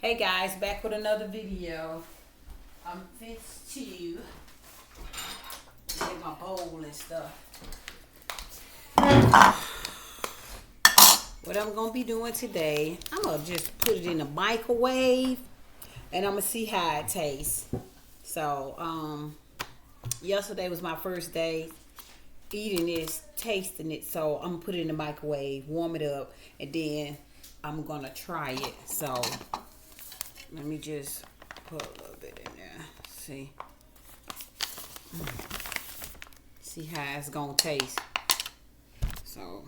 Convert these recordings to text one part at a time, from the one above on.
Hey guys, back with another video. I'm finished to get my bowl and stuff. What I'm gonna be doing today, I'm gonna just put it in the microwave and I'm gonna see how it tastes. So, yesterday was my first day eating this, tasting it. So I'm gonna put it in the microwave, warm it up, and then I'm gonna try it. So let me just put a little bit in there. See how it's gonna taste. So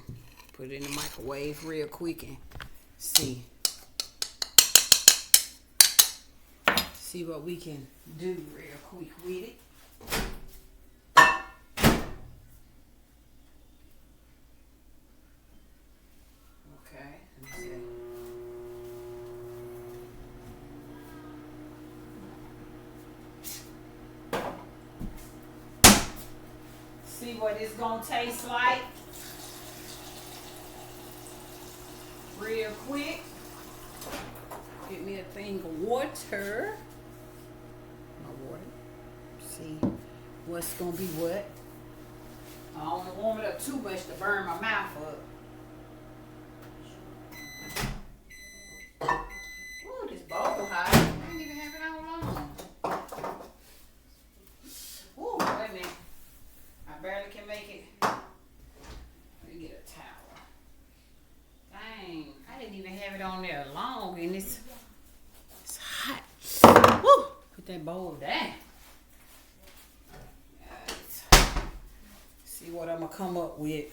put it in the microwave real quick and see what we can do real quick with it. Okay, let me see what it's gonna taste like real quick. Get me a thing of water. My water. See what's gonna be what. I don't want to warm it up too much to burn my mouth up. Ooh, this bowl hot. I didn't even have it on long. Ooh, wait a minute. I barely can make it. Let me get a towel. Dang, I didn't even have it on there long, and it's hot. Woo! Put that bowl down. Right. See what I'm gonna come up with.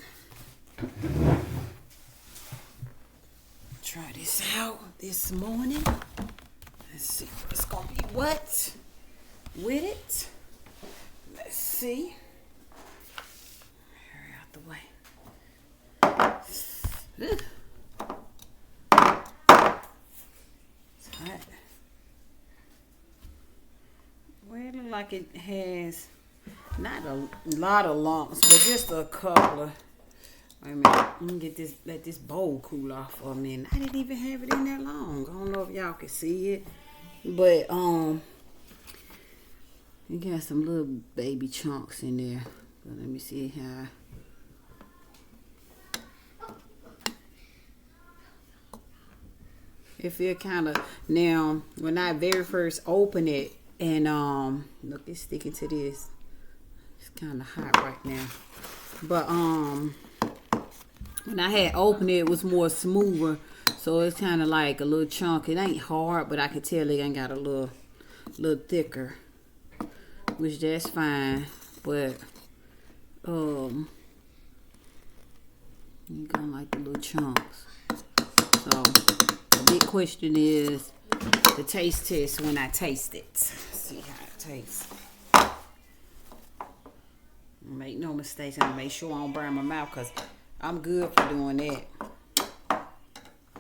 Try this out this morning. Let's see what's gonna be what with it. Let's see. Hurry out the way. Ugh. It's hot. Well, it looks like it has not a lot of lumps, but just a couple of. Wait a minute. Let me get this. Let this bowl cool off for a minute. I didn't even have it in that long. I don't know if y'all can see it, but it got some little baby chunks in there. But let me see how. It feel kind of, now when I very first opened it, and look, it's sticking to this. It's kind of hot right now, but when I had opened it, it was more smoother, so it's kind of like a little chunk. It ain't hard, but I can tell it ain't got a little thicker, which that's fine. But you gonna like the little chunks. So the big question is the taste test when I taste it. See how it tastes. Make no mistakes, and make sure I don't burn my mouth, because I'm good for doing that.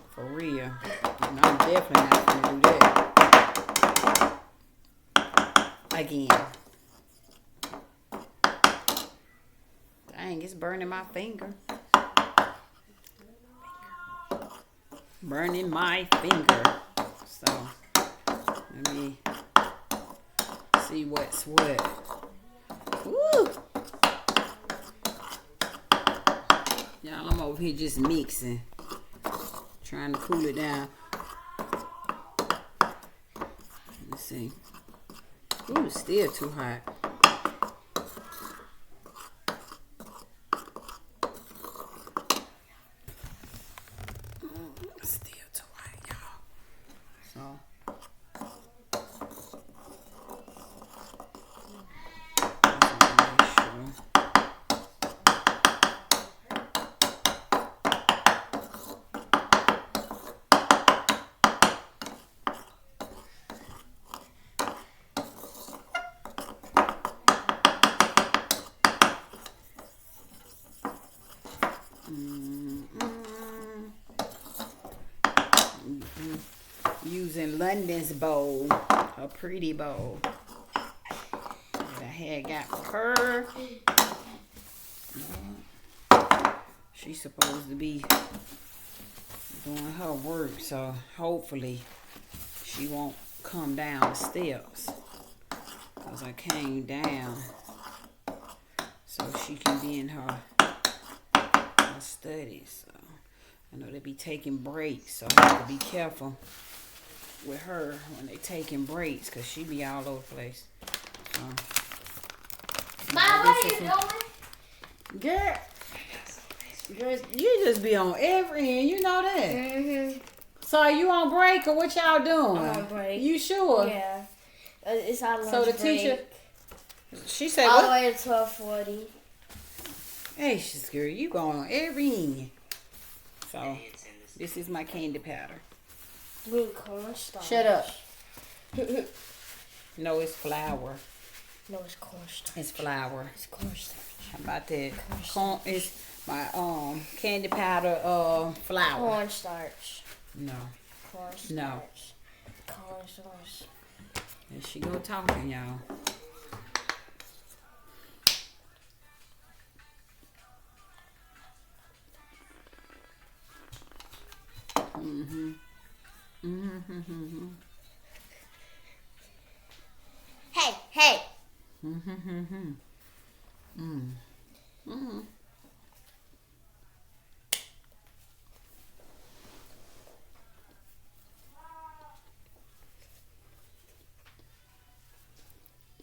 For real. And I'm definitely not going to do that again. Dang, it's burning my finger. Burning my finger. So, let me see what's what. Woo! Y'all, I'm over here just mixing. Trying to cool it down. Let's see. Ooh, it's still too hot. Still too hot, y'all. So. Using London's bowl, a pretty bowl that I had got for her. She's supposed to be doing her work, so hopefully she she won't come down the steps. Because I came down so she can be in her studies. So I know they be taking breaks, so I have to be careful with her when they taking breaks, because she be all over the place. Mom, what are you doing? Girl, you just be on every end, you know that. Mm-hmm. So are you on break or what y'all doing? I'm on break. You sure? Yeah. It's our lunch So the break. teacher, she said all the what? way to 12:40. Hey, she's girl, you going on every end. So this is my candy powder. With cornstarch. Shut up. No, it's flour. No, it's cornstarch. It's flour. It's cornstarch. How about that? Corn is my candy powder flour. Cornstarch. No. Cornstarch. No. Cornstarch. There she go talking, y'all. Hey, hey.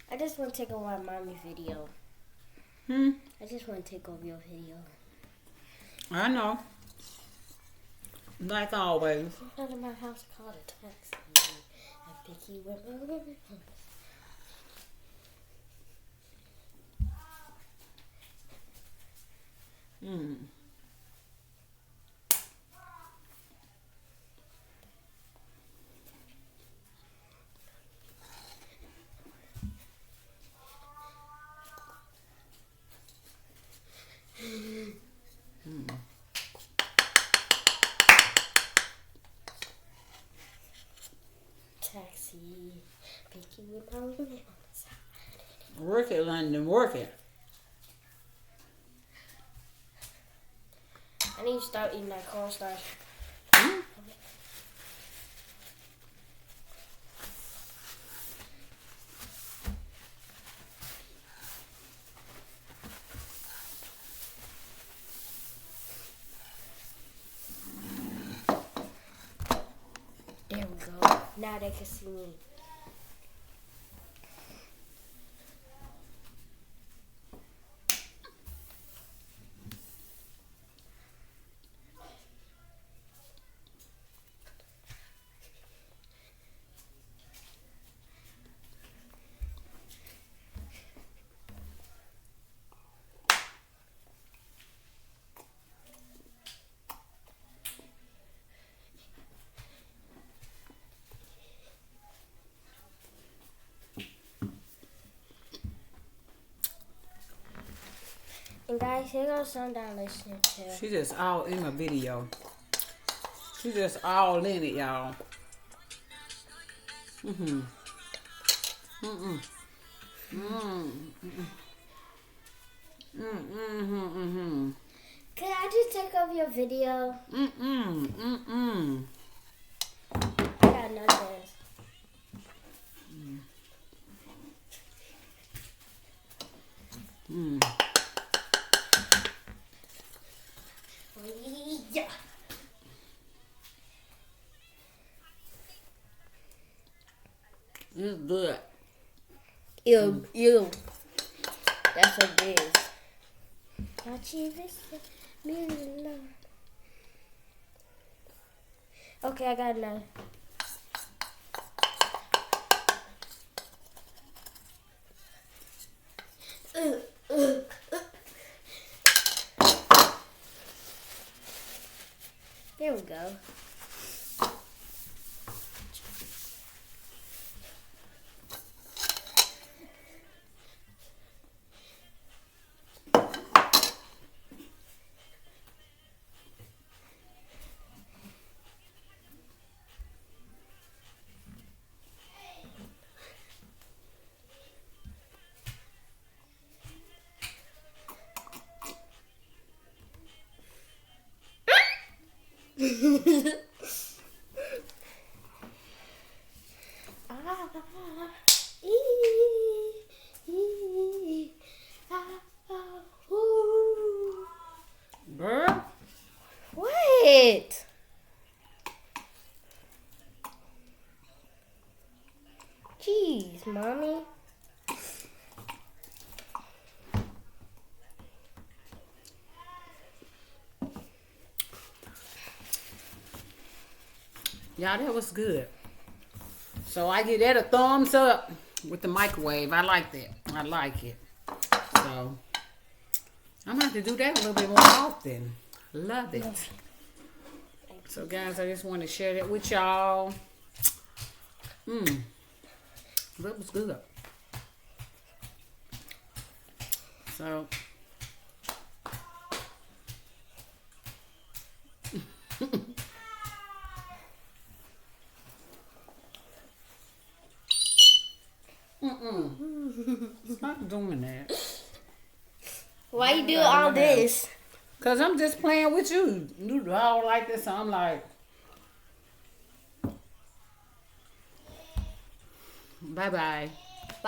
I just want to take over my mommy video. I just want to take over your video. I know. Like always. Out of my house called a taxi. I think he went over. Taxi. Picky with my woman on the side. Work it, London. Work it. I need to start eating that cornstarch. There we go. Now they can see me. And guys, here goes Sundown listening to. She just all in my video. She just all in it, y'all. Can I just take over your video? I got nothing. Yeah. It's good. Ew. That's what it is. Okay, I got another. There we go. Girl. What? Jeez, mommy. Y'all, that was good. So I give that a thumbs up with the microwave. I like that. I like it. So I'm going to have to do that a little bit more often. Love it. So guys, I just want to share that with y'all. That was good. So Stop doing that. Why you do all this? Cause I'm just playing with you. You do all like this, so I'm like, bye bye.